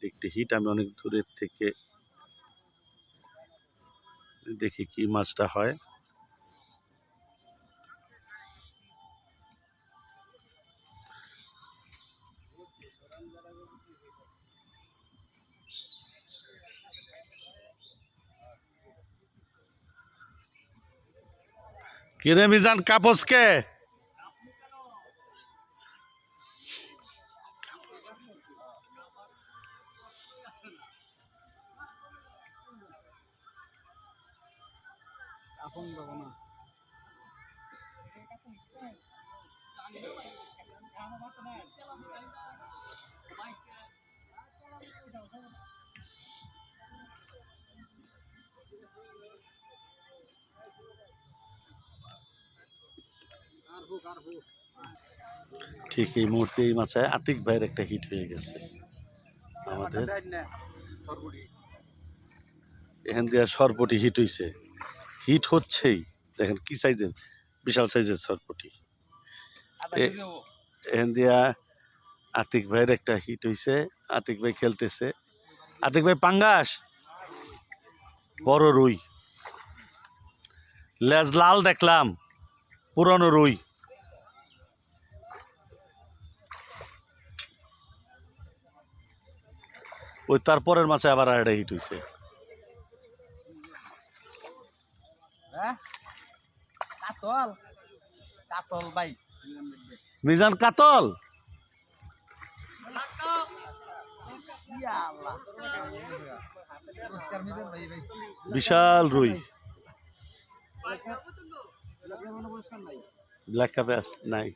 একটি হিট। আমি অনেক দূরের থেকে দেখি কি মাছটা হয়। কিরে মিজান কাপসকে ঠিক এই মুহূর্তে এই মাছে আতিক ভাইয়ের একটা হিট হয়ে গেছে। আমাদের এখান দিয়ে সরপটি হিট হয়েছে, হিট হচ্ছেই। দেখেন কি সাইজের, বিশাল সাইজের সরপটি। এখান দিয়া আতিক ভাইয়ের একটা হিট হয়েছে। আতিক ভাই খেলতেছে। আতিক ভাই পাঙ্গাস, বড় রুই, লেজ লাল দেখলাম, পুরনো রুই। ওই তারপরের মাছে আবার আরেকটা হিট হয়েছে। মিজান কাতল, বিশাল রুই। ব্ল্যাক কাপে নাই।